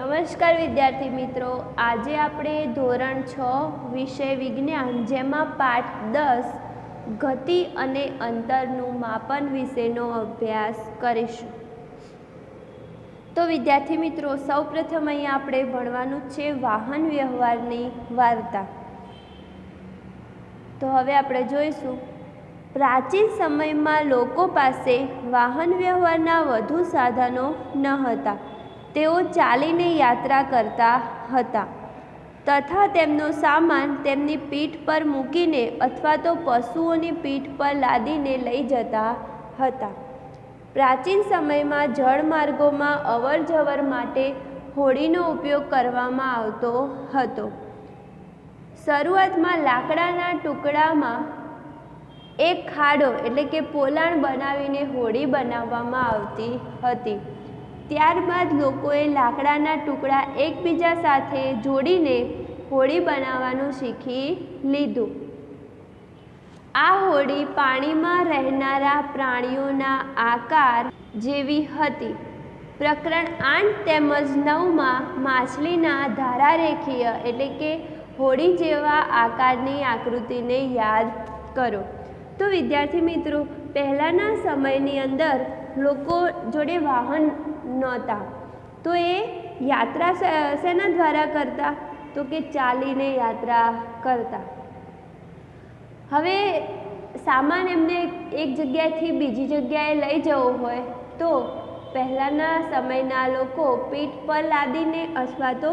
નમસ્કાર વિદ્યાર્થી મિત્રો, આજે આપણે ધોરણ 6 વિષય વિજ્ઞાન જેમાં પાઠ 10 ગતિ અને અંતરનું માપન વિશેનો અભ્યાસ કરીશું। તો વિદ્યાર્થી મિત્રો, સૌપ્રથમ અહીંયા આપણે ભણવાનું છે વાહન વ્યવહારની વાર્તા। તો હવે આપણે જોઈશું, પ્રાચીન સમયમાં લોકો પાસે વાહન વ્યવહારના વધુ સાધનો ન હતા। તેઓ ચાલીને યાત્રા કરતા હતા તથા તેમનો સામાન તેમની પીઠ પર મૂકીને અથવા તો પશુઓની પીઠ પર લાદીને લઈ જતા હતા। પ્રાચીન સમયમાં જળમાર્ગોમાં અવરજવર માટે હોડીનો ઉપયોગ કરવામાં આવતો હતો। શરૂઆતમાં લાકડાના ટુકડામાં એક ખાડો એટલે કે પોલાણ બનાવીને હોડી બનાવવામાં આવતી હતી। ત્યારબાદ લોકોએ લાકડાના ટુકડા એકબીજા સાથે જોડીને હોડી બનાવવાનું શીખી લીધું। આ હોડી પાણીમાં રહેનારા પ્રાણીઓના આકાર જેવી હતી। પ્રકરણ 8 તેમજ 9માં માછલીના ધારારેખીય એટલે કે હોડી જેવા આકારની આકૃતિને યાદ કરો। તો વિદ્યાર્થી મિત્રો, પહેલાંના સમયની અંદર લોકો જોડે વાહન નહોતા, તો એ યાત્રા શેના દ્વારા કરતા? તો કે ચાલીને યાત્રા કરતા। હવે સામાન એમને એક જગ્યાએથી બીજી જગ્યાએ લઈ જવો હોય તો પહેલાંના સમયના લોકો પીઠ પર લાદીને અથવા તો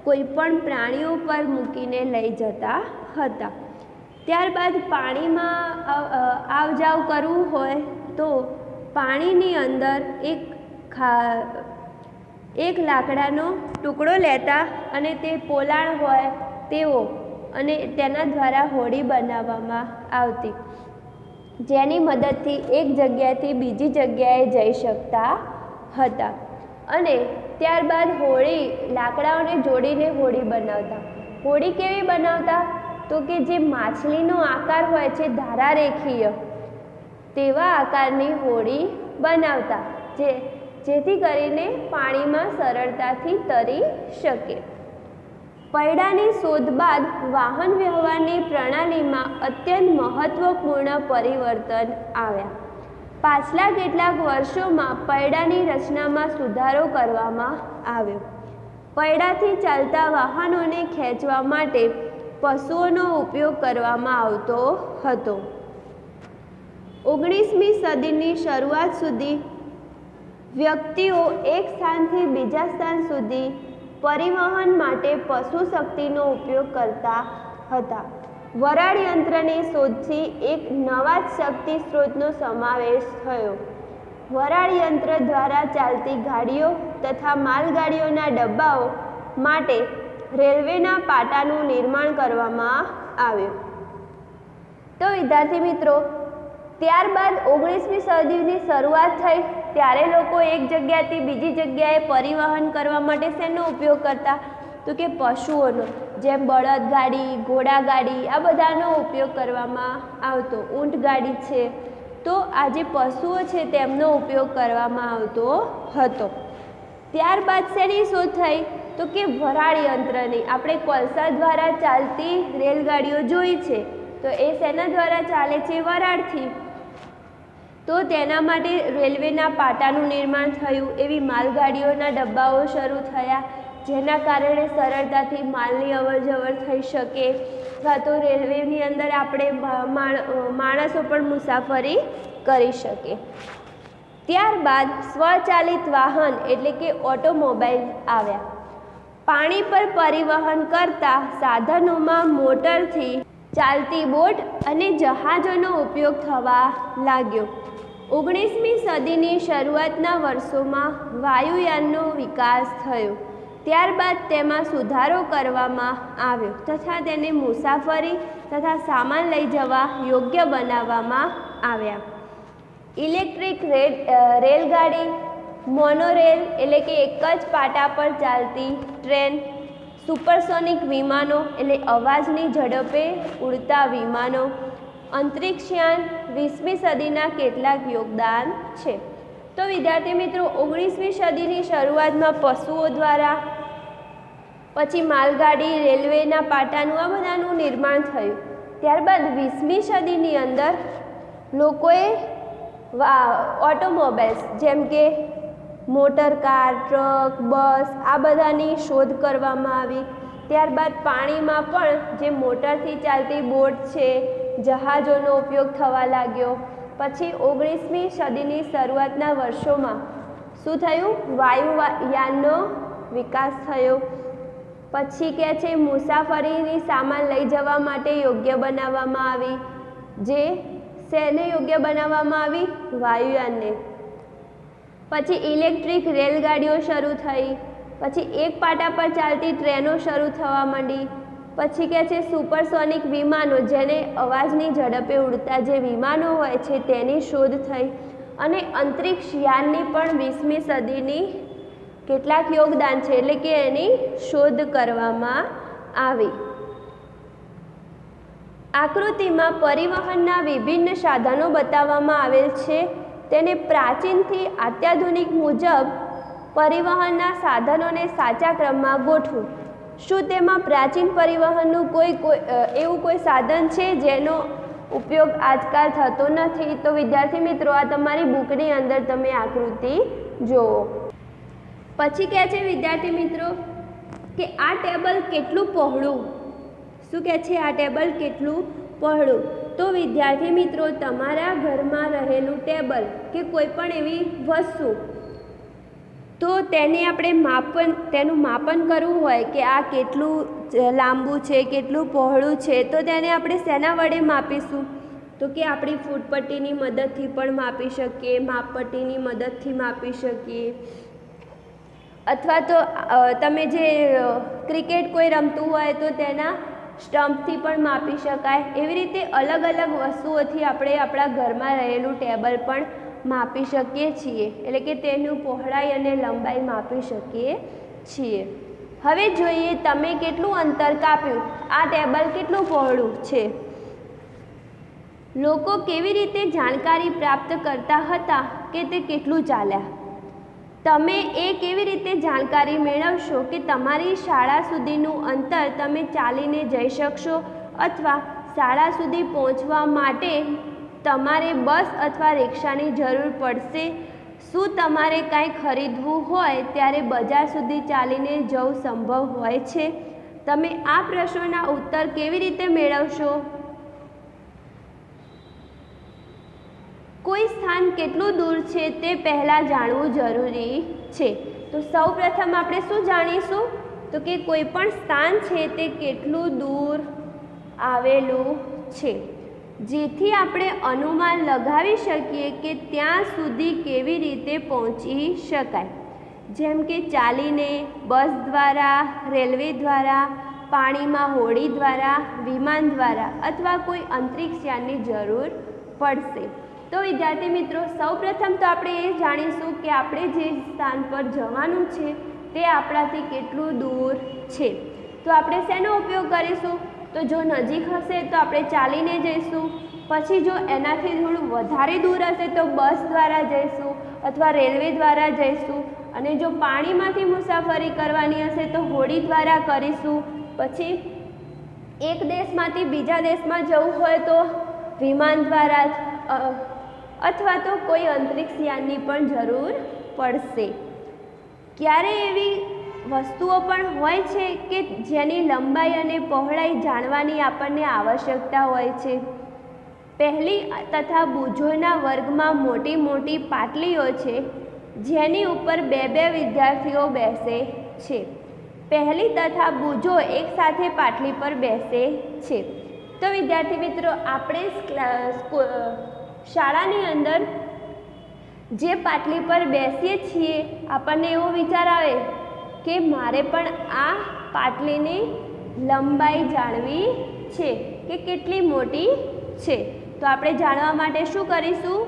કોઈ પણ પ્રાણીઓ પર મૂકીને લઈ જતા હતા। ત્યારબાદ પાણીમાં આવ જાવ કરવું હોય તો પાણીની અંદર એક લાકડાનો ટુકડો લેતા અને તે પોલાણ હોય તેવો અને તેના દ્વારા હોડી બનાવવામાં આવતી, જેની મદદથી એક જગ્યાએથી બીજી જગ્યાએ જઈ શકતા હતા। અને ત્યારબાદ હોડી લાકડાઓને જોડીને હોડી બનાવતા। હોડી કેવી બનાવતા? તો કે જે માછલીનો આકાર હોય છે ધારારેખીય, તેવા આકારની હોડી બનાવતા, જેથી કરીને પાણીમાં સરળતાથી તરી શકે। પૈડાની શોધ બાદ વાહન વ્યવહારની પ્રણાલીમાં અત્યંત મહત્વપૂર્ણ પરિવર્તન આવ્યા। પાછલા કેટલાક વર્ષોમાં પૈડાની રચનામાં સુધારો કરવામાં આવ્યો। પૈડાથી ચાલતા વાહનોને ખેંચવા માટે પશુઓનો ઉપયોગ કરવામાં આવતો હતો। 19મી સદીની શરૂઆત સુધી વ્યક્તિઓ એક સ્થાનથી બીજા સ્થાન સુધી પરિવહન માટે પશુ શક્તિનો ઉપયોગ કરતા હતા। વરાળ યંત્રની શોધથી એક નવા જ શક્તિ સ્ત્રોતનો સમાવેશ થયો। વરાળ યંત્ર દ્વારા ચાલતી ગાડીઓ તથા માલગાડીઓના ડબ્બાઓ માટે રેલવેના પાટાનું નિર્માણ કરવામાં આવ્યું। તો વિદ્યાર્થી મિત્રો, ત્યારબાદ 19મી સદીની શરૂઆત થઈ ત્યારે લોકો એક જગ્યાએથી બીજી જગ્યાએ પરિવહન કરવા માટે શેનો ઉપયોગ કરતા? તો કે પશુઓનો, જેમ બળદગાડી, ઘોડાગાડી, આ બધાનો ઉપયોગ કરવામાં આવતો। ઊંટગાડી છે, તો આ જે પશુઓ છે તેમનો ઉપયોગ કરવામાં આવતો હતો। ત્યારબાદ શેની શોધ થઈ? તો કે વરાળ યંત્રની। આપણે કોલસા દ્વારા ચાલતી રેલગાડીઓ જોઈ છે, તો એ શેના દ્વારા ચાલે છે? વરાળથી। તો તેના માટે રેલવેના પાટાનું નિર્માણ થયું। એવી માલગાડીઓના ડબ્બાઓ શરૂ થયા, જેના કારણે સરળતાથી માલની અવરજવર થઈ શકે, અથવા તો રેલવેની અંદર આપણે માણસો પણ મુસાફરી કરી શકે। ત્યારબાદ સ્વચાલિત વાહન એટલે કે ઓટોમોબાઈલ આવ્યા। પાણી પર પરિવહન કરતા સાધનોમાં મોટરથી ચાલતી બોટ અને જહાજોનો ઉપયોગ થવા લાગ્યો। 19મી સદીની શરૂઆતના વર્ષોમાં વાયુયાનનો વિકાસ થયો। ત્યારબાદ તેમાં સુધારો કરવામાં આવ્યો તથા તેને મુસાફરી તથા સામાન લઈ જવા યોગ્ય બનાવવામાં આવ્યા। ઇલેક્ટ્રિક રેલગાડી, મોનોરેલ એટલે કે એક જ પાટા પર ચાલતી ટ્રેન, સુપરસોનિક વિમાનો એટલે અવાજની ઝડપે ઉડતા વિમાનો, અંતરિક્ષયાન 20મી સદીના કેટલાક યોગદાન છે। તો વિદ્યાર્થી મિત્રો, 19મી સદીની શરૂઆતમાં પશુઓ દ્વારા પછી માલગાડી, રેલવેના પાટાનું આ બધાનું નિર્માણ થયું. ત્યારબાદ 20મી સદીની અંદર લોકોએ ઓટોમોબાઈલ્સ જેમ કે મોટર કાર, ટ્રક, બસ આ બધાની શોધ કરવામાં આવી. ત્યારબાદ પાણીમાં પણ જે મોટરથી ચાલતી બોટ છે, જહાજોનો ઉપયોગ થવા લાગ્યો. પછી 19મી સદીની શરૂઆતના વર્ષોમાં શું થયું? વાયુયાનનો વિકાસ થયો. પછી કહે છે મુસાફરીની સામાન લઈ જવા માટે યોગ્ય બનાવવામાં આવી. જે શેને યોગ્ય બનાવવામાં આવી? વાયુયાનને. પછી ઇલેક્ટ્રિક રેલગાડીઓ શરૂ થઈ. પછી એક પાટા પર ચાલતી ટ્રેનો શરૂ થવા માંડી. પછી કહે છે સુપરસોનિક વિમાનો, જેને અવાજની ઝડપે ઉડતા જે વિમાનો હોય છે તેની શોધ થઈ. અને અંતરિક્ષ યાનની પણ 20મી સદીની કેટલાક યોગદાન છે, એટલે કે એની શોધ કરવામાં આવી. આકૃતિમાં પરિવહનના વિભિન્ન સાધનો બતાવવામાં આવેલ છે. તેને પ્રાચીનથી અત્યાધુનિક મુજબ પરિવહનના સાધનોને સાચા ક્રમમાં ગોઠવું. શું તેમાં પ્રાચીન પરિવહનનું એવું કોઈ સાધન છે જેનો ઉપયોગ આજકાલ થતો નથી? તો વિદ્યાર્થી મિત્રો, આ તમારી બુકની અંદર તમે આકૃતિ જુઓ. પછી કહે છે વિદ્યાર્થી મિત્રો કે આ ટેબલ કેટલું પહોળું? શું કહે છે? આ ટેબલ કેટલું પહોળું? તો વિદ્યાર્થી મિત્રો, તમારા ઘરમાં રહેલું ટેબલ કે કોઈ પણ એવી વસ્તુ, તો તેનું માપન કરવું હોય કે આ કેટલું લાંબુ છે, કેટલું પહોળું છે, તો તેને આપણે શેના વડે માપીશું? તો કે આપણી ફૂટપટ્ટીની મદદથી પણ માપી શકીએ, માપપટ્ટીની મદદથી માપી શકીએ, અથવા તો તમે જે ક્રિકેટ કોઈ રમતું હોય તો તેના સ્ટમ્પથી પણ માપી શકાય. એવી રીતે અલગ અલગ વસ્તુઓથી આપણે આપણા ઘરમાં રહેલું ટેબલ પણ માપી શકીએ છીએ, એટલે કે તેનું પહોળાઈ અને લંબાઈ માપી શકીએ છીએ. હવે જોઈએ તમે કેટલું અંતર કાપ્યું. આ ટેબલ કેટલું પહોળું છે? લોકો કેવી રીતે જાણકારી પ્રાપ્ત કરતા હતા કે તે કેટલું ચાલ્યા? તમે એ કેવી રીતે જાણકારી મેળવશો કે તમારી શાળા સુધીનું અંતર તમે ચાલીને જઈ શકશો, અથવા શાળા સુધી પહોંચવા માટે તમારે બસ અથવા રિક્ષાની જરૂર પડશે? શું તમારે કાંઈ ખરીદવું હોય ત્યારે બજાર સુધી ચાલીને જવું સંભવ હોય છે? તમે આ પ્રશ્નોના ઉત્તર કેવી રીતે મેળવશો? કોઈ સ્થાન કેટલું દૂર છે તે પહેલાં જાણવું જરૂરી છે. તો સૌપ્રથમ આપણે શું જાણીશું? તો કે કોઈ પણ સ્થાન છે તે કેટલું દૂર આવેલું છે, જેથી આપણે અનુમાન લગાવી શકીએ કે ત્યાં સુધી કેવી રીતે પહોંચી શકાય. જેમ કે ચાલીને, બસ દ્વારા, રેલવે દ્વારા, પાણીમાં હોડી દ્વારા, વિમાન દ્વારા અથવા કોઈ અંતરિક્ષ યાનની જરૂર પડશે. તો વિદ્યાર્થી મિત્રો, સૌપ્રથમ તો આપણે એ જાણીશું કે આપણે જે સ્થાન પર જવાનું છે તે આપણાથી કેટલું દૂર છે. તો આપણે શેનો ઉપયોગ કરીશું? તો જો નજીક હશે તો આપણે ચાલીને જઈશું. પછી જો એનાથી થોડું વધારે દૂર હશે તો બસ દ્વારા જઈશું અથવા રેલવે દ્વારા જઈશું. અને જો પાણીમાંથી મુસાફરી કરવાની હશે તો હોડી દ્વારા કરીશું. પછી એક દેશમાંથી બીજા દેશમાં જવું હોય તો વિમાન દ્વારા અથવા તો કોઈ અંતરિક્ષ યાનની પણ જરૂર પડશે. ક્યારે એવી વસ્તુઓ પણ હોય છે કે જેની લંબાઈ અને પહોળાઈ જાણવાની આપણને આવશ્યકતા હોય છે. પહેલી તથા બુજોના વર્ગમાં મોટી મોટી પાટલીઓ છે, જેની ઉપર બે બે વિદ્યાર્થીઓ બેસે છે. પહેલી તથા બુજો એકસાથે પાટલી પર બેસે છે. તો વિદ્યાર્થી મિત્રો, આપણે શાળાની અંદર જે પાટલી પર બેસીએ છીએ, આપણને એવો વિચાર આવે કે મારે પણ આ પાટલીની લંબાઈ જાણવી છે કે કેટલી મોટી છે. તો આપણે જાણવા માટે શું કરીશું?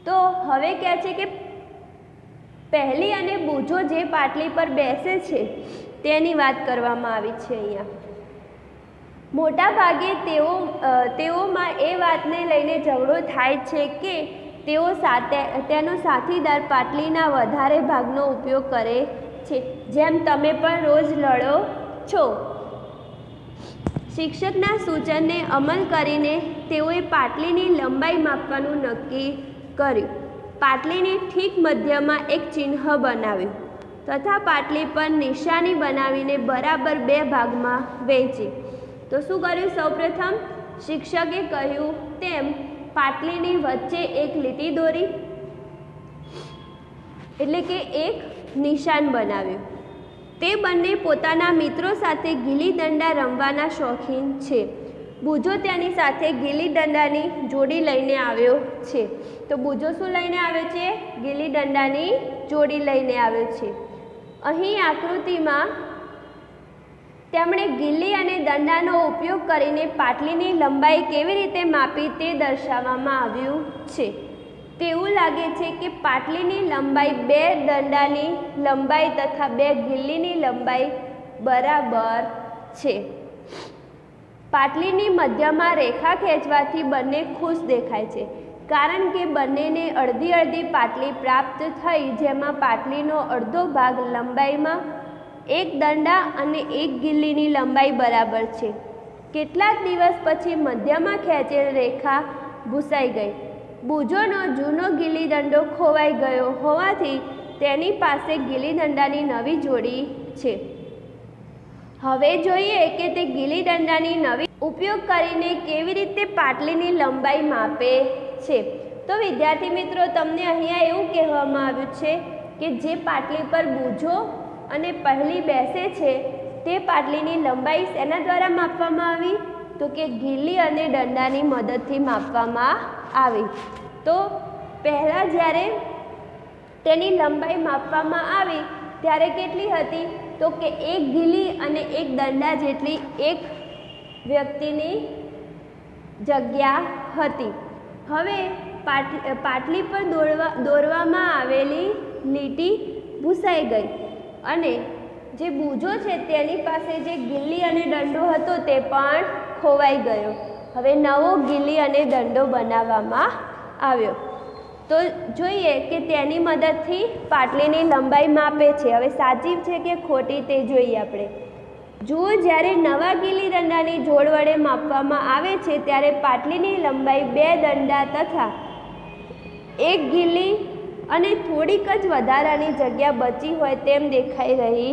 તો હવે કહે છે કે પહેલી અને બુજો જે પાટલી પર બેસે છે તેની વાત કરવામાં આવી છે. અહીંયા મોટા ભાગે તેઓમાં એ વાતને લઈને ઝઘડો થાય છે કે તેનો સાથીદાર પાટલીના વધારે ભાગનો ઉપયોગ કરે છે, જેમ તમે પણ રોજ લડો છો. શિક્ષકના સૂચનને અમલ કરીને તેઓએ પાટલીની લંબાઈ માપવાનું નક્કી કર્યું. પાટલીની ઠીક મધ્યમાં એક ચિહ્ન બનાવ્યું તથા પાટલી પર નિશાની બનાવીને બરાબર 2 ભાગમાં વહેંચી. તો શું કર્યું? સૌપ્રથમ શિક્ષકે કહ્યું તેમ પાટલીની વચ્ચે એક લીટી દોરી, એટલે કે એક નિશાન બનાવ્યું. તે બંને પોતાના મિત્રો સાથે ગીલી દંડા રમવાના શોખીન છે. બુજો તેની સાથે ગીલી દંડાની જોડી લઈને આવ્યો છે. તો બુજો શું લઈને આવ્યો છે? ગીલી દંડાની જોડી લઈને આવ્યો છે. અહીં આકૃતિમાં તેમણે ગીલી અને દંડાનો ઉપયોગ કરીને પાટલીની લંબાઈ કેવી રીતે માપી તે દર્શાવવામાં આવ્યું છે. તેવું લાગે છે કે પાટલીની લંબાઈ 2 દંડાની લંબાઈ તથા 2 ગિલ્લીની લંબાઈ બરાબર છે. પાટલીની મધ્યમાં રેખા ખેંચવાથી બંને ખુશ દેખાય છે, કારણ કે બંનેને અડધી અડધી પાટલી પ્રાપ્ત થઈ, જેમાં પાટલીનો અડધો ભાગ લંબાઈમાં 1 દંડા અને 1 ગિલ્લીની લંબાઈ બરાબર છે. કેટલાક દિવસ પછી મધ્યમાં ખેંચેલ રેખા ભૂસાઈ ગઈ. બુજોનો જૂનો ગિલ્લી દંડો ખોવાઈ ગયો હોવાથી તેની પાસે ગિલ્લી દંડાની નવી જોડી છે. હવે જોઈએ કે તે ગિલ્લી દંડાની નવી ઉપયોગ કરીને કેવી રીતે પાટલીની લંબાઈ માપે છે. તો વિદ્યાર્થી મિત્રો, તમને અહીંયા એવું કહેવામાં આવ્યું છે કે જે પાટલી પર બુજો અને પહેલી બેસે છે તે પાટલીની લંબાઈ શેના દ્વારા માપવામાં આવી? તો કે ગિલ્લી અને દંડાની મદદથી માપવામાં આવી. તો પહેલાં જ્યારે તેની લંબાઈ માપવામાં આવી ત્યારે કેટલી હતી? તો કે 1 ગિલ્લી અને 1 દંડા જેટલી એક વ્યક્તિની જગ્યા હતી. હવે પાટલી પર દોરવામાં આવેલી લીટી ભૂસાઈ ગઈ અને જે બુજો છે તેની પાસે જે ગિલ્લી અને દંડો હતો તે પણ ખોવાઈ ગયો. હવે નવો ગિલ્લી અને દંડો બનાવવામાં આવ્યો. તો જોઈએ કે તેની મદદથી પાટલીની લંબાઈ માપે છે. હવે સાચી છે કે ખોટી તે જોઈએ આપણે. જુઓ, જ્યારે નવા ગિલ્લી દંડાની જોડ વડે માપવામાં આવે છે ત્યારે પાટલીની લંબાઈ 2 દંડા તથા 1 ગિલ્લી અને થોડીક જ વધારાની જગ્યા બચી હોય તેમ દેખાઈ રહી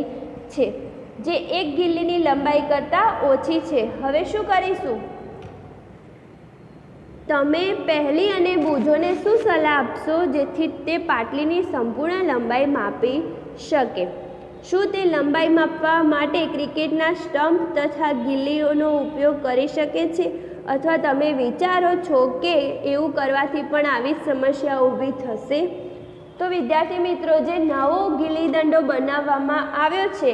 છે, જે 1 ગિલ્લીની લંબાઈ કરતાં ઓછી છે. હવે શું કરીશું? તમે પહેલી અને બુજોને શું સલાહ આપશો જેથી તે પાટલીની સંપૂર્ણ લંબાઈ માપી શકે? શું તે લંબાઈ માપવા માટે ક્રિકેટના સ્ટમ્પ તથા ગિલ્લીઓનો ઉપયોગ કરી શકે છે, અથવા તમે વિચારો છો કે એવું કરવાથી પણ આવી જ સમસ્યા ઊભી થશે? તો વિદ્યાર્થી મિત્રો, જે નવો ગિલ્લી દંડો બનાવવામાં આવ્યો છે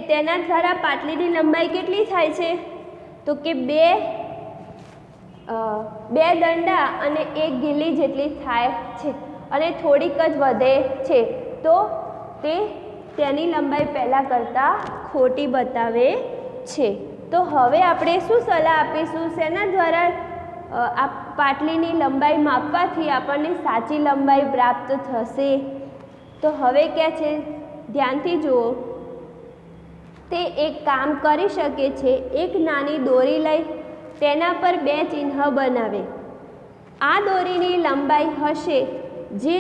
તેના દ્વારા પાટલીની લંબાઈ કેટલી થાય છે? તો કે 2 દંડા અને 1 ગિલ્લી જેટલી થાય છે અને થોડીક જ વધે છે. તો તેની લંબાઈ પહેલાં કરતાં ખોટી બતાવે છે. તો હવે આપણે શું સલાહ આપીશું? શેના દ્વારા આ પાટલીની લંબાઈ માપવાથી આપણને સાચી લંબાઈ પ્રાપ્ત થશે? તો હવે ક્યાં છે? ધ્યાનથી જુઓ. તે એક કામ કરી શકે છે. એક નાની દોરી લઈ તેના પર 2 ચિહ્ન બનાવે. આ દોરીની લંબાઈ હશે, જે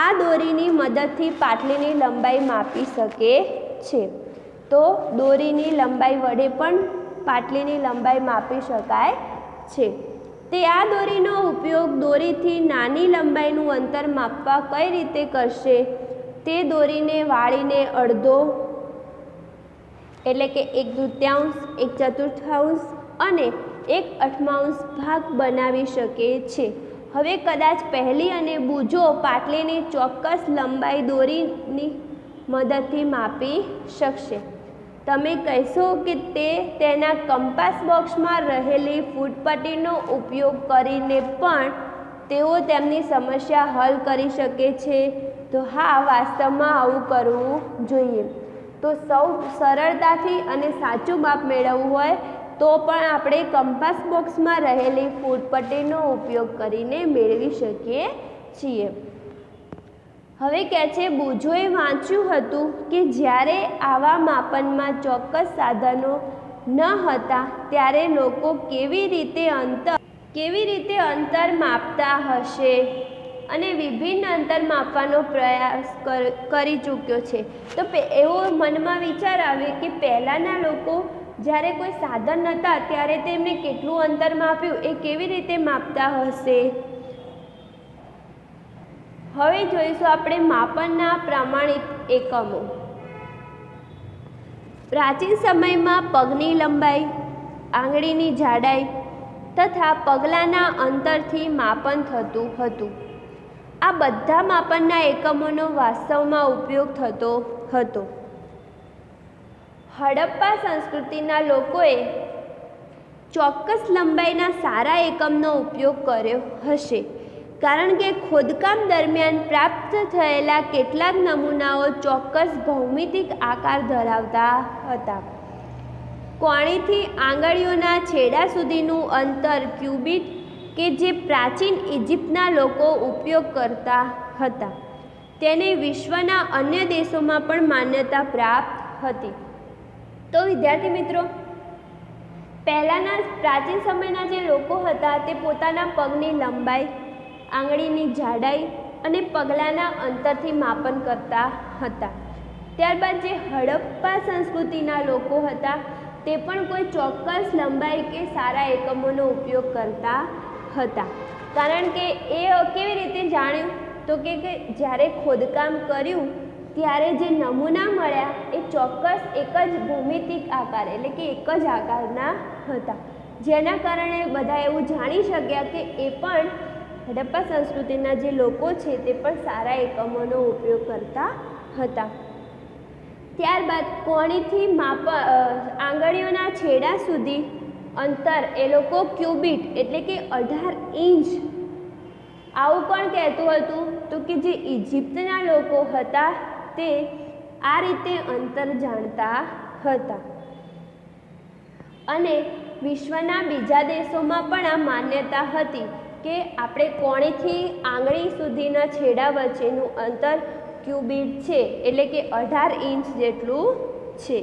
આ દોરીની મદદથી પાટલીની લંબાઈ માપી શકે છે. તો દોરીની લંબાઈ વડે પણ પાટલીની લંબાઈ માપી શકાય છે. તે આ દોરીનો ઉપયોગ દોરીથી નાની લંબાઈનું અંતર માપવા કઈ રીતે કરશે? તે દોરીને વાળીને અડધો, એટલે કે 1/3, 1/4 અને 1/8 ભાગ બનાવી શકે છે. હવે કદાચ પહેલી અને બુજો પાટલીની ચોક્કસ લંબાઈ દોરીની મદદથી માપી શકશે. તમે કહેશો કે તેના કંપાસ બોક્સમાં રહેલી ફૂટપટ્ટીનો ઉપયોગ કરીને પણ તેઓ તેમની સમસ્યા હલ કરી શકે છે? તો હા, વાસ્તવમાં આવું કરવું જોઈએ. તો સૌ સરળતાથી અને સાચું માપ મેળવવું હોય તો પણ આપણે કંપાસ બોક્સમાં રહેલી ફૂટપટ્ટીનો ઉપયોગ કરીને મેળવી શકીએ છીએ. હવે કહે છે બુજોએ વાંચ્યું હતું કે જ્યારે આવા માપનમાં ચોક્કસ સાધનો ન હતા ત્યારે લોકો કેવી રીતે અંતર માપતા હશે અને વિભિન્ન અંતર માપવાનો પ્રયાસ કરી ચૂક્યો છે. તો એવો મનમાં વિચાર આવે કે પહેલાંના લોકો જ્યારે કોઈ સાધન નહોતા ત્યારે તેમને કેટલું અંતર માપ્યું, એ કેવી રીતે માપતા હશે. હવે જોઈશું આપણે માપનના પ્રમાણિત એકમો. પ્રાચીન સમયમાં પગની લંબાઈ, આંગળીની જાડાઈ તથા પગલાંના અંતરથી માપન થતું હતું. આ બધા માપનના એકમોનો વાસ્તવમાં ઉપયોગ થતો હતો. હડપ્પા સંસ્કૃતિના લોકોએ ચોક્કસ લંબાઈના સારા એકમનો ઉપયોગ કર્યો હશે, કારણ કે ખોદકામ દરમિયાન પ્રાપ્ત થયેલા કેટલાક નમૂનાઓ ચોક્કસ ભૌમિતિક આકાર ધરાવતા હતા. કોણીથી આંગળીઓના છેડા સુધીનું અંતર ક્યુબિટ કે જે પ્રાચીન ઇજિપ્તના લોકો ઉપયોગ કરતા હતા, તેને વિશ્વના અન્ય દેશોમાં પણ માન્યતા પ્રાપ્ત હતી. તો વિદ્યાર્થી મિત્રો, પહેલાંના પ્રાચીન સમયના જે લોકો હતા તે પોતાના પગની લંબાઈ, આંગળીની જાડાઈ અને પગલાંના અંતરથી માપન કરતા હતા. ત્યારબાદ જે હડપ્પા સંસ્કૃતિના લોકો હતા તે પણ કોઈ ચોક્કસ લંબાઈ કે સારા એકમોનો ઉપયોગ કરતા હતા, કારણ કે એ કેવી રીતે જાણ્યું તો કે જ્યારે ખોદકામ કર્યું ત્યારે જે નમૂના મળ્યા એ ચોક્કસ એક જ ભૌમિતિક આકાર એટલે કે એક જ આકારના હતા, જેના કારણે બધા એવું જાણી શક્યા કે એ પણ હડપ્પા સંસ્કૃતિના જે લોકો છે તે પણ સારા એકમોનો ઉપયોગ કરતા હતા. ત્યારબાદ કોણીથી આંગળીઓના છેડા સુધી અંતર એ લોકો ક્યુબિટ એટલે કે 18 ઇંચ આવું પણ કહેતું હતું. તો કે જે ઇજિપ્તના લોકો હતા તે આ રીતે અંતર જાણતા હતા અને વિશ્વના બીજા દેશોમાં પણ આ માન્યતા હતી કે આપણે કોણીથી આંગળી સુધીના છેડા વચ્ચેનું અંતર ક્યુબિટ છે એટલે કે 18 ઇંચ જેટલું છે.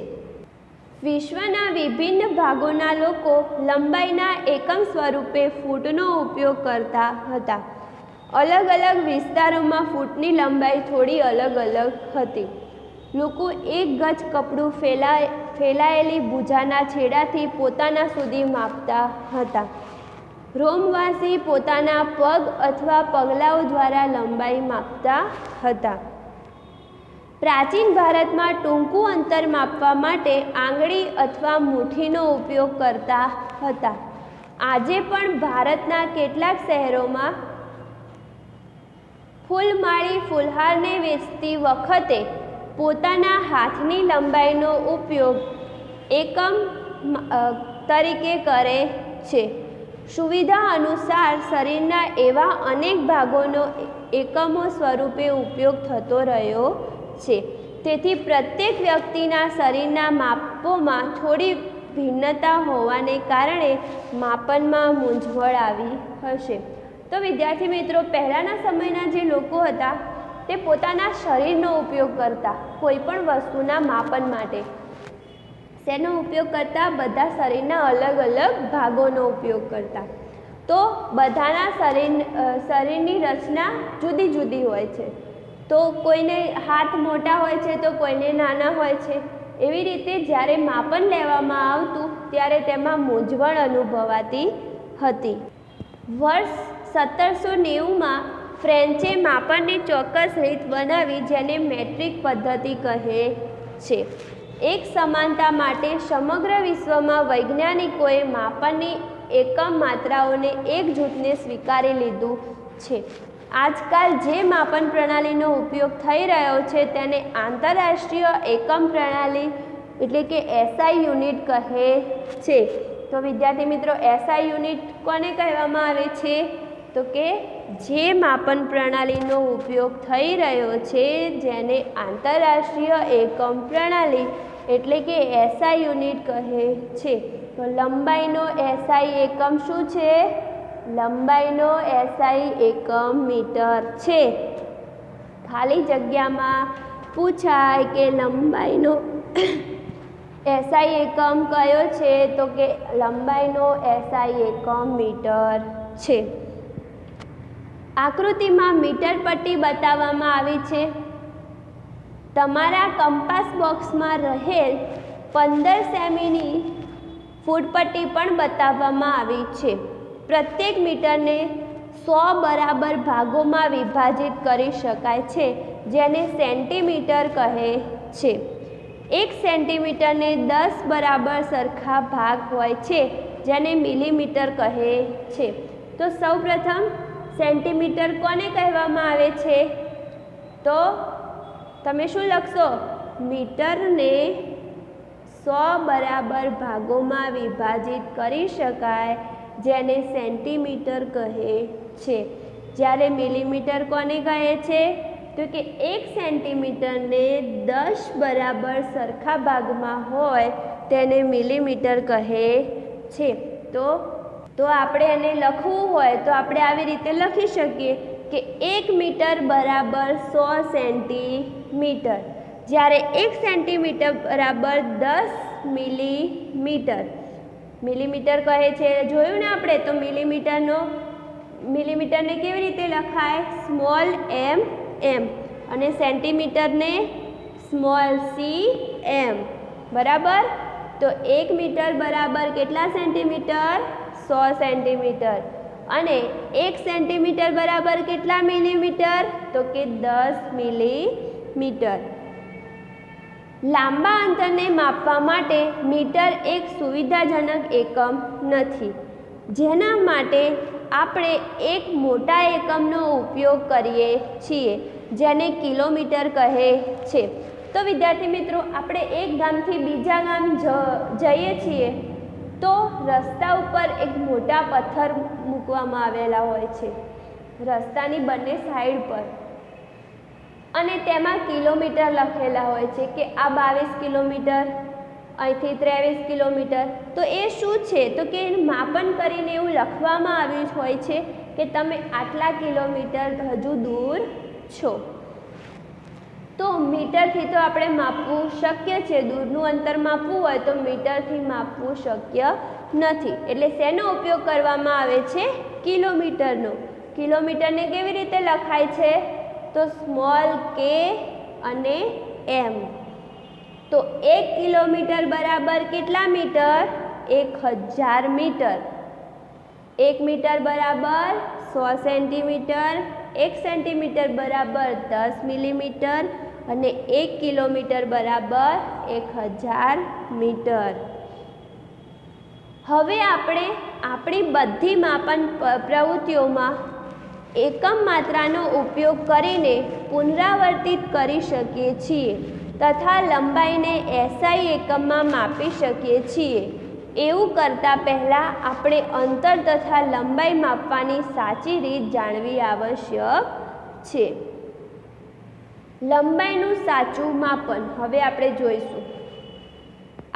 વિશ્વના વિભિન્ન ભાગોના લોકો લંબાઈના એકમ સ્વરૂપે ફૂટનો ઉપયોગ કરતા હતા. અલગ અલગ વિસ્તારોમાં ફૂટની લંબાઈ થોડી અલગ અલગ હતી. લોકો એક ગજ કપડું ફેલાયેલી ભુજાના છેડાથી પોતાના સુધી માપતા હતા. રોમવાસી પોતાના પગ અથવા પગલાઓ દ્વારા લંબાઈ માપતા હતા. પ્રાચીન ભારતમાં ટૂંકું અંતર માપવા માટે આંગળી અથવા મુઠ્ઠીનો ઉપયોગ કરતા હતા. આજે પણ ભારતના કેટલાક શહેરોમાં ફૂલમાળી ફુલહારને વેચતી વખતે પોતાના હાથની લંબાઈનો ઉપયોગ એકમ તરીકે કરે છે. સુવિધા અનુસાર શરીરના એવા અનેક ભાગોનો એકમો સ્વરૂપે ઉપયોગ થતો રહ્યો છે. તેથી પ્રત્યેક વ્યક્તિના શરીરના માપોમાં થોડી ભિન્નતા હોવાને કારણે માપનમાં મૂંઝવણ આવી હશે. તો વિદ્યાર્થી મિત્રો, પહેલાંના સમયના જે લોકો હતા તે પોતાના શરીરનો ઉપયોગ કરતા કોઈ પણ વસ્તુના માપન માટે. શેનો ઉપયોગ કરતા? બધા શરીરના અલગ અલગ ભાગોનો ઉપયોગ કરતા. તો બધાના શરીરની રચના જુદી જુદી હોય છે. તો કોઈને હાથ મોટા હોય છે તો કોઈને નાના હોય છે. એવી રીતે જ્યારે માપન લેવામાં આવતું ત્યારે તેમાં મૂંઝવણ અનુભવાતી હતી. વર્ષ 1790માં ફ્રેન્ચે માપનની ચોક્કસ રીત બનાવી જેને મેટ્રિક પદ્ધતિ કહે છે. એક સમાનતા માટે સમગ્ર વિશ્વમાં વૈજ્ઞાનિકોએ માપનની એકમ માત્રાઓને એક જૂથને સ્વીકારી લીધું છે. આજકાલ જે માપન પ્રણાલીનો ઉપયોગ થઈ રહ્યો છે તેને આંતરરાષ્ટ્રીય એકમ પ્રણાલી એટલે કે એસઆઈ યુનિટ કહે છે. તો વિદ્યાર્થી મિત્રો, એસઆઈ યુનિટ કોને કહેવામાં આવે છે? તો કે જે માપન પ્રણાલીનો ઉપયોગ થઈ રહ્યો છે જેને આંતરરાષ્ટ્રીય એકમ પ્રણાલી એટલે કે એસઆઈ યુનિટ કહે છે. તો લંબાઈનો એસઆઈ એકમ શું છે? લંબાઈનો એસઆઈ એકમ મીટર છે. ખાલી જગ્યામાં પૂછાય કે લંબાઈનો એસઆઈ એકમ કયો છે, તો કે લંબાઈનો એસઆઈ એકમ મીટર છે. આકૃતિમાં મીટર પટ્ટી બતાવવામાં આવી છે. તમારા કંપાસ બોક્સમાં રહેલ 15 સેમીની ફૂટપટ્ટી પણ બતાવવામાં આવી છે. પ્રત્યેક મીટરને 100 બરાબર ભાગોમાં વિભાજિત કરી શકાય છે, જેને સેન્ટીમીટર કહે છે. 1 સેન્ટીમીટરને 10 બરાબર સરખા ભાગ હોય છે, જેને મિલીમીટર કહે છે. તો સૌપ્રથમ સેન્ટીમીટર કોને કહેવામાં આવે છે? તો તમે શું લખશો? મીટરને 100 બરાબર ભાગોમાં વિભાજિત કરી શકાય, જેને સેન્ટીમીટર કહે છે. જ્યારે મિલીમીટર કોને કહે છે? તો કે 1 સેન્ટીમીટરને 10 બરાબર સરખા ભાગમાં હોય તેને મિલીમીટર કહે છે. તો આપણે એને લખવું હોય તો આપણે આવી રીતે લખી શકીએ કે 1 મીટર બરાબર 100 સેન્ટીમીટર. જ્યારે 1 સેન્ટીમીટર બરાબર 10 મિલીમીટર. મિલીમીટર કહે છે, જોયું ને આપણે. તો મિલીમીટરને કેવી રીતે લખાય? સ્મોલ એમ અને સેન્ટીમીટરને સ્મોલ સી એમ. બરાબર. તો 1 મીટર બરાબર કેટલા સેન્ટીમીટર? 100 સેન્ટીમીટર. અને 1 સેન્ટીમીટર બરાબર કેટલા મિલીમીટર? તો કે 10 મિલીમીટર. લાંબા અંતરને માપવા માટે મીટર એક સુવિધાજનક એકમ નથી, જેના માટે આપણે એક મોટા એકમનો ઉપયોગ કરીએ છીએ, જેને કિલોમીટર કહે છે. તો વિદ્યાર્થી મિત્રો, આપણે એક ગામથી બીજા ગામ જઈએ છીએ તો રસ્તા ઉપર એક મોટા પથ્થર મૂકવામાં આવેલા હોય છે રસ્તાની બંને સાઈડ પર, અને તેમાં કિલોમીટર લખેલા હોય છે કે આ 22 કિલોમીટર, અહીંથી 23 કિલોમીટર. તો એ શું છે? તો કે માપન કરીને એવું લખવામાં આવ્યું હોય છે કે તમે આટલા કિલોમીટર હજુ દૂર છો. તો મીટરથી તો આપણે માપવું શક્ય છે, દૂરનું અંતર માપવું હોય તો મીટરથી માપવું શક્ય નથી. એટલે શેનો ઉપયોગ કરવામાં આવે છે? કિલોમીટરનો. કિલોમીટરને કેવી રીતે લખાય છે? તો સ્મોલ કે અને એમ. તો 1 કિલોમીટર બરાબર કેટલા મીટર? 1000 મીટર. 1 મીટર બરાબર 100 સેન્ટીમીટર. 1 સેન્ટીમીટર બરાબર 10 મિલીમીટર અને 1 કિલોમીટર બરાબર 1000 મીટર. હવે આપણે આપણી બધી માપન પ્રવૃત્તિઓમાં એકમ માત્રાનો ઉપયોગ કરીને પુનરાવર્તિત કરી શકીએ છીએ તથા લંબાઈને એસઆઈ એકમમાં માપી શકીએ છીએ. એવું કરતાં પહેલાં આપણે અંતર તથા લંબાઈ માપવાની સાચી રીત જાણવી આવશ્યક છે. લંબાઈનું સાચું માપન હવે આપણે જોઈશું.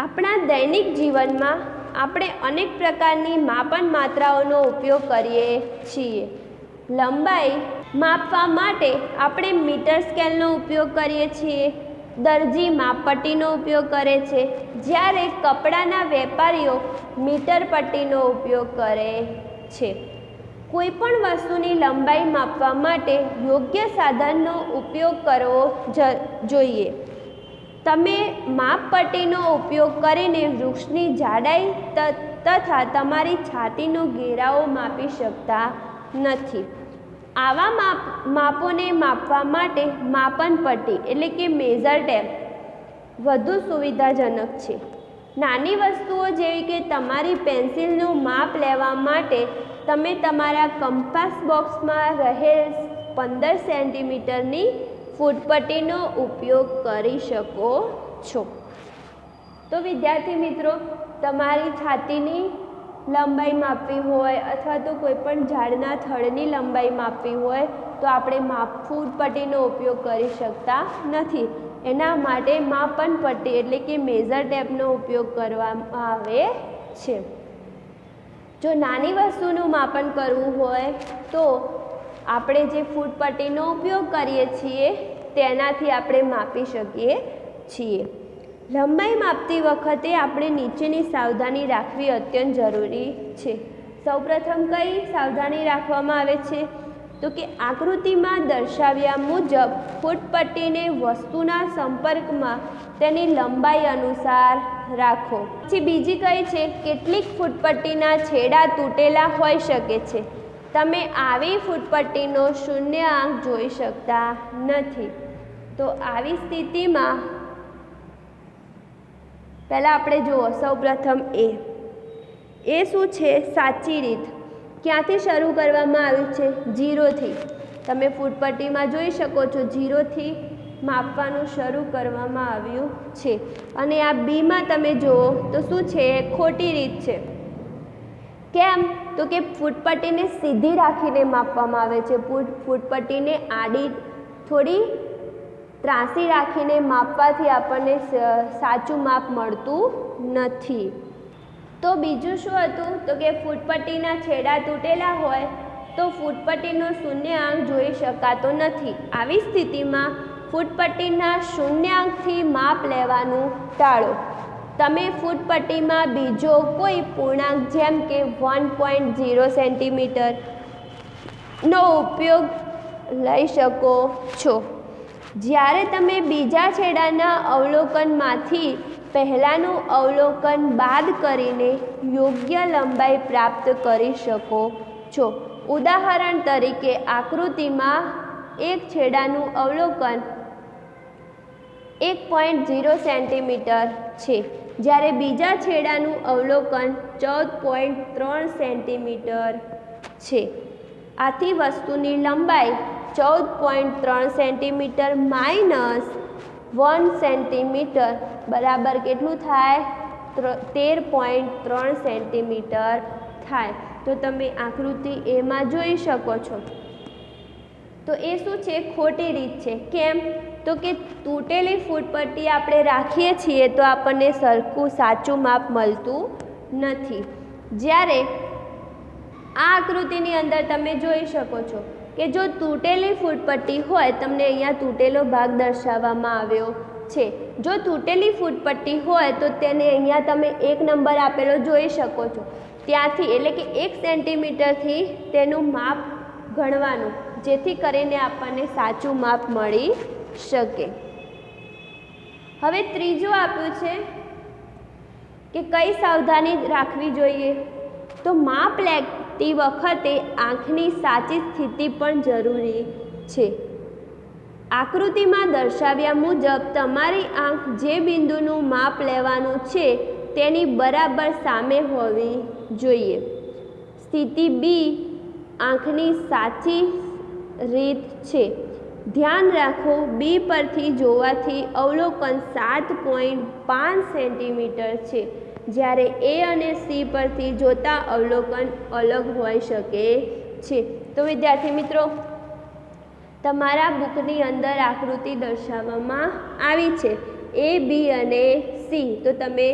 આપણા દૈનિક જીવનમાં આપણે અનેક પ્રકારની માપન માત્રાઓનો ઉપયોગ કરીએ છીએ. લંબાઈ માપવા માટે આપણે મીટર સ્કેલનો ઉપયોગ કરીએ છીએ. દરજી માપપટ્ટીનો ઉપયોગ કરે છે, જ્યારે કપડાના વેપારીઓ મીટર પટ્ટીનો ઉપયોગ કરે છે. કોઈપણ વસ્તુની લંબાઈ માપવા માટે યોગ્ય સાધનનો ઉપયોગ કરવો જોઈએ. તમે માપપટ્ટીનો ઉપયોગ કરીને વૃક્ષની જાડાઈ તથા તમારી છાતીનો ઘેરાવો માપી શકતા નથી. આવા માપોને માપવા માટે માપન પટ્ટી એટલે કે મેઝર ટેપ વધુ સુવિધાજનક છે. નાની વસ્તુઓ જેવી કે તમારી પેન્સિલનું માપ લેવા માટે તમે તમારા કંપાસ બોક્સમાં રહેલ 15 સેન્ટીમીટરની ફૂટપટ્ટીનો ઉપયોગ કરી શકો છો. તો વિદ્યાર્થી મિત્રો, તમારી છાતીની લંબાઈ માપવી હોય અથવા તો કોઈપણ ઝાડના થડની લંબાઈ માપવી હોય તો આપણે ફૂટપટ્ટીનો ઉપયોગ કરી શકતા નથી. એના માટે માપન પટ્ટી એટલે કે મેઝર ટેપનો ઉપયોગ કરવામાં આવે છે. જો નાની વસ્તુનું માપન કરવું હોય તો આપણે જે ફૂટપટ્ટીનો ઉપયોગ કરીએ છીએ તેનાથી આપણે માપી શકીએ છીએ. લંબાઈ માપતી વખતે આપણે નીચેની સાવધાની રાખવી અત્યંત જરૂરી છે. સૌપ્રથમ કઈ સાવધાની રાખવામાં આવે છે? તો કે આકૃતિમાં દર્શાવ્યા મુજબ ફૂટપટ્ટીને વસ્તુના સંપર્કમાં તેની લંબાઈ અનુસાર રાખો. પછી બીજી કઈ છે? કેટલીક ફૂટપટ્ટીના છેડા તૂટેલા હોઈ શકે છે. તમે આવી ફૂટપટ્ટીનો શૂન્ય આંક જોઈ શકતા નથી. તો આવી સ્થિતિમાં પહેલાં આપણે જુઓ સૌપ્રથમ એ શું છે? સાચી રીત. ક્યાંથી શરૂ કરવામાં આવ્યું છે? 0થી. તમે ફૂટપટ્ટીમાં જોઈ શકો છો 0થી માપવાનું શરૂ કરવામાં આવ્યું છે. અને આ બીમાં તમે જુઓ તો શું છે? ખોટી રીત છે. કેમ? તો કે ફૂટપટ્ટીને સીધી રાખીને માપવામાં આવે છે. ફૂટપટ્ટીને આડી થોડી ત્રાંસી રાખીને માપવાથી આપણને સાચું માપ મળતું નથી. તો બીજું શું હતું? તો કે ફૂટપટ્ટીના છેડા તૂટેલા હોય તો ફૂટપટ્ટીનો શૂન્ય આંક જોઈ શકાતો નથી. આવી સ્થિતિમાં ફૂટપટ્ટીના શૂન્યાંકથી માપ લેવાનું ટાળો. તમે ફૂટપટ્ટીમાં બીજો કોઈ પૂર્ણાંક જેમ કે 1.0 સેન્ટીમીટરનો ઉપયોગ લઈ શકો છો. જ્યારે તમે બીજા છેડાના અવલોકનમાંથી પહેલાંનું અવલોકન બાદ કરીને યોગ્ય લંબાઈ પ્રાપ્ત કરી શકો છો. ઉદાહરણ તરીકે આકૃતિમાં એક છેડાનું અવલોકન 1.0 સેન્ટીમીટર છે, જ્યારે બીજા છેડાનું અવલોકન 14.3 સેન્ટીમીટર છે. આથી વસ્તુની લંબાઈ 14.3 સેન્ટીમીટર માઇનસ 1 સેન્ટીમીટર બરાબર કેટલું થાય? 13.3 સેન્ટીમીટર થાય. તો તમે આકૃતિ એમાં જોઈ શકો છો. તો એ શું છે? ખોટી રીત છે. કેમ? તો કે તૂટેલી ફૂટપટ્ટી આપણે રાખીએ છીએ તો આપણને સરખું સાચું માપ મળતું નથી. જ્યારે આ આકૃતિની અંદર તમે જોઈ શકો છો કે જો તૂટેલી ફૂટપટ્ટી હોય, તમને અહીંયા તૂટેલો ભાગ દર્શાવવામાં આવ્યો છે. જો તૂટેલી ફૂટપટ્ટી હોય તો તેને અહીંયા તમે 1 નંબર આપેલો જોઈ શકો છો. ત્યાંથી એટલે કે 1 સેન્ટીમીટરથી તેનું માપ ગણવાનું, જેથી કરીને આપણને સાચું માપ મળી શકે. હવે ત્રીજું આપ્યું છે કે કઈ સાવધાની રાખવી જોઈએ? તો માપ લેતી વખતે આંખની સાચી સ્થિતિ પણ જરૂરી છે. આકૃતિમાં દર્શાવ્યા મુજબ તમારી આંખ જે બિંદુનું માપ લેવાનું છે તેની બરાબર સામે હોવી જોઈએ. સ્થિતિ બી આંખની સાચી રીત છે. ધ્યાન રાખો, બી પરથી જોવાથી અવલોકન 7.5 સેન્ટીમીટર છે, જ્યારે એ અને સી પરથી જોતા અવલોકન અલગ હોઈ શકે છે. તો વિદ્યાર્થી મિત્રો, તમારા બુકની અંદર આકૃતિ દર્શાવવામાં આવી છે એ, બી અને સી. તો તમે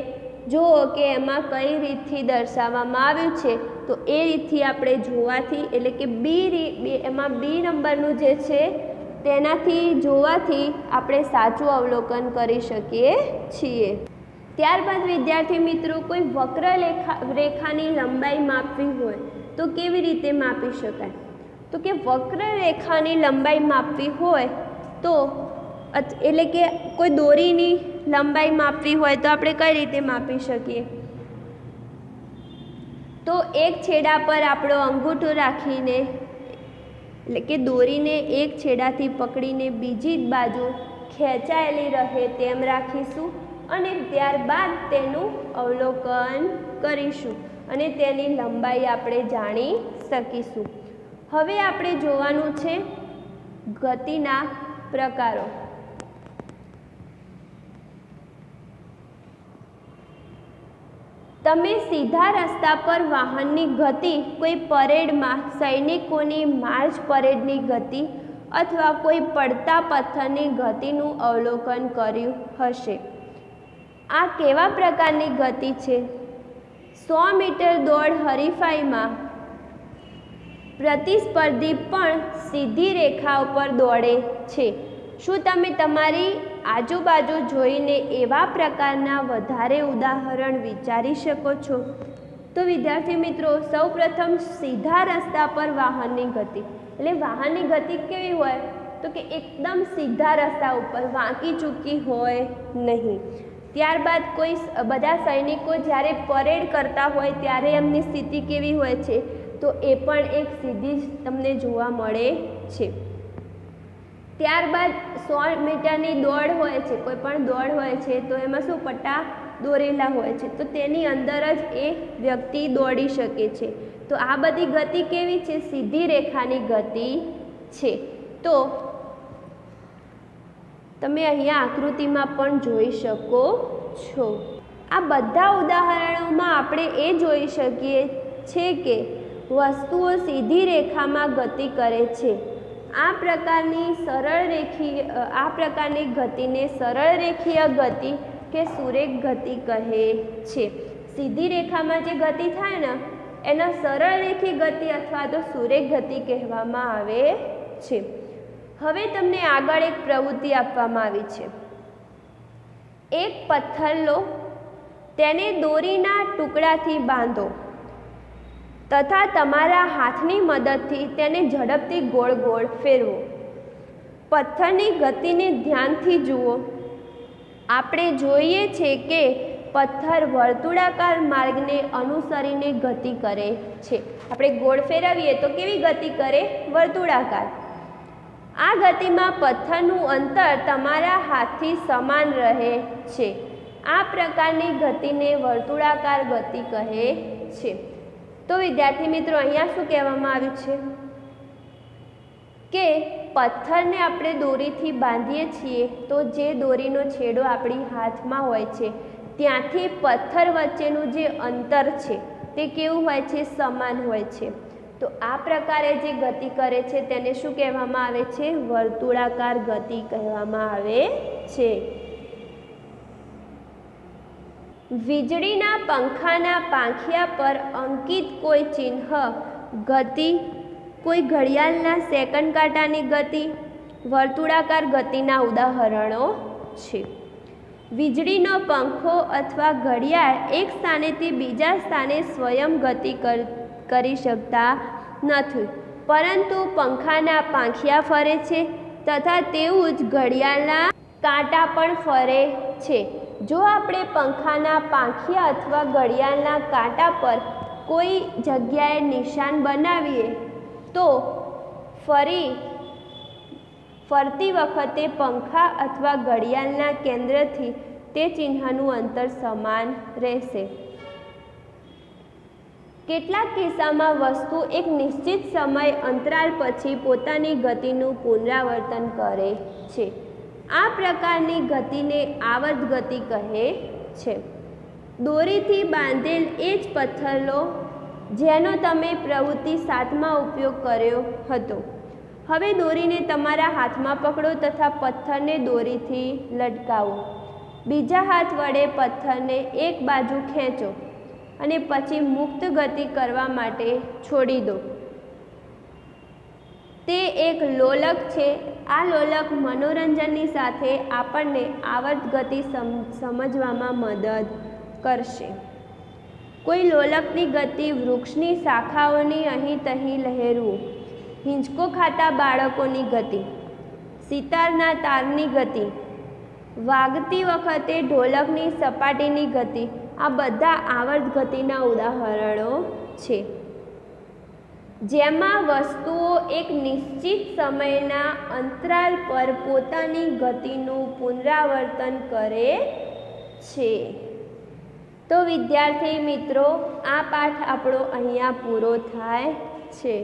જુઓ કે એમાં કઈ રીતથી દર્શાવવામાં આવ્યું છે. તો એ રીતથી આપણે જોવાથી એટલે કે એમાં બી નંબરનું જે છે તેનાથી જોવાથી આપણે સાચું અવલોકન કરી શકીએ છીએ. ત્યારબાદ વિદ્યાર્થી મિત્રો, કોઈ વક્ર રેખાની લંબાઈ માપવી હોય તો કેવી રીતે માપી શકાય? તો કે વક્ર રેખાની લંબાઈ માપવી હોય તો એટલે કે કોઈ દોરીની લંબાઈ માપવી હોય તો આપણે કઈ રીતે માપી શકીએ? તો એક છેડા પર આપણો અંગૂઠો રાખીને એટલે કે દોરીને એક છેડાથી પકડીને બીજી જ બાજુ ખેંચાયેલી રહે તેમ રાખીશું અને ત્યારબાદ તેનું અવલોકન કરીશું અને તેની લંબાઈ આપણે જાણી શકીશું. હવે આપણે જોવાનું છે ગતિના પ્રકારો. તમે સીધા રસ્તા પર વાહનની ગતિ, કોઈ પરેડમાં સૈનિકોની માર્ચ પરેડની ગતિ અથવા કોઈ પડતા પથ્થરની ગતિનું અવલોકન કર્યું હશે. આ કેવા પ્રકારની ગતિ છે? 100 મીટર દોડ હરીફાઈમાં પ્રતિસ્પર્ધી પણ સીધી રેખા ઉપર દોડે છે. શું તમે તમારી આજુબાજુ જોઈને એવા પ્રકારના વધારે ઉદાહરણ વિચારી શકો છો? તો વિદ્યાર્થી મિત્રો, સૌપ્રથમ સીધા રસ્તા પર વાહનની ગતિ, એટલે વાહનની ગતિ કેવી હોય? તો કે એકદમ સીધા રસ્તા ઉપર, વાંકી ચૂકી હોય નહીં. ત્યારબાદ બધા સૈનિકો જ્યારે પરેડ કરતા હોય ત્યારે એમની સ્થિતિ કેવી હોય છે? તો એ પણ એક સીધી જ તમને જોવા મળે છે. ત્યારબાદ 100 મીટરની દોડ હોય છે, કોઈ પણ દોડ હોય છે તો એમાં શું પટ્ટા દોરેલા હોય છે, તો તેની અંદર જ એ વ્યક્તિ દોડી શકે છે. તો આ બધી ગતિ કેવી છે? સીધી રેખાની ગતિ છે. તો તમે અહીંયા આકૃતિમાં પણ જોઈ શકો છો. આ બધા ઉદાહરણોમાં આપણે એ જોઈ શકીએ છે કે વસ્તુઓ સીધી રેખામાં ગતિ કરે છે. આ પ્રકારની ગતિને સરળ રેખીય ગતિ કે સુરેખ ગતિ કહે છે. સીધી રેખામાં જે ગતિ થાય ને એને સરળ રેખી ગતિ અથવા તો સુરેખ ગતિ કહેવામાં આવે છે. હવે તમને આગળ એક પ્રવૃત્તિ આપવામાં આવી છે. એક પથ્થર લો, તેને દોરીના ટુકડાથી બાંધો તથા તમારા હાથની મદદથી તેને ઝડપથી ગોળ ગોળ ફેરવો. પથ્થરની ગતિને ધ્યાનથી જુઓ. આપણે જોઈએ છે કે પથ્થર વર્તુળાકાર માર્ગને અનુસરીને ગતિ કરે છે. આપણે ગોળ ફેરવીએ તો કેવી ગતિ કરે? વર્તુળાકાર. આ ગતિમાં પથ્થરનું અંતર તમારા હાથથી સમાન રહે છે. આ પ્રકારની ગતિને વર્તુળાકાર ગતિ કહે છે. તો વિદ્યાર્થી મિત્રો, અહીંયા શું કહેવામાં આવ્યું છે કે પથ્થરને આપણે દોરીથી બાંધીએ છીએ તો જે દોરીનો છેડો આપણી હાથમાં હોય છે ત્યાંથી પથ્થર વચ્ચેનું જે અંતર છે તે કેવું હોય છે? સમાન હોય છે. તો આ પ્રકારે જે ગતિ કરે છે તેને શું કહેવામાં આવે છે? વર્તુળાકાર ગતિ કહેવામાં આવે છે. વીજળીના પંખાના પાંખિયા પર અંકિત કોઈ ચિહ્ન ગતિ, કોઈ ઘડિયાળના સેકન્ડ કાંટાની ગતિ, વર્તુળાકાર ગતિના ઉદાહરણો છે. વીજળીનો પંખો અથવા ઘડિયાળ એક સ્થાનેથી બીજા સ્થાને સ્વયં ગતિ કરી શકતા નથી, પરંતુ પંખાના પાંખિયા ફરે છે તથા તેવું જ ઘડિયાળના કાંટા પણ ફરે છે. જો આપણે પંખાના પાંખિયા અથવા ઘડિયાળના કાંટા પર કોઈ જગ્યાએ નિશાન બનાવીએ તો ફરતી વખતે પંખા અથવા ઘડિયાળના કેન્દ્રથી તે ચિહ્નનું અંતર સમાન રહેશે. કેટલાક કિસ્સામાં વસ્તુ એક નિશ્ચિત સમય અંતરાલ પછી પોતાની ગતિનું પુનરાવર્તન કરે છે. આ પ્રકારની ગતિને આવર્ત ગતિ કહે છે. દોરીથી બાંધેલ એ જ પથ્થર લો જેનો તમે પ્રવૃત્તિ 7માં ઉપયોગ કર્યો હતો. હવે દોરીને તમારા હાથમાં પકડો તથા પથ્થરને દોરીથી લટકાવો. બીજા હાથ વડે પથ્થરને એક બાજુ ખેંચો અને પછી મુક્ત ગતિ કરવા માટે છોડી દો. તે એક લોલક છે. આ લોલક મનોરંજનની સાથે આપણને આવર્ત ગતિ સમજવામાં મદદ કરશે. કોઈ લોલકની ગતિ વૃક્ષની શાખાઓની અહીં તહીં લહેરવું, હિંચકો ખાતા બાળકોની ગતિ, સિતારના તારની ગતિ, વાગતી વખતે ઢોલકની સપાટીની ગતિ, આ બધા આવર્ત ગતિના ઉદાહરણો છે. જેમાં વસ્તુઓ એક નિશ્ચિત સમયના અંતરાલ પર પોતાની ગતિનું પુનરાવર્તન કરે છે. તો વિદ્યાર્થી મિત્રો, આ પાઠ આપણો અહીંયા પૂરો થાય છે.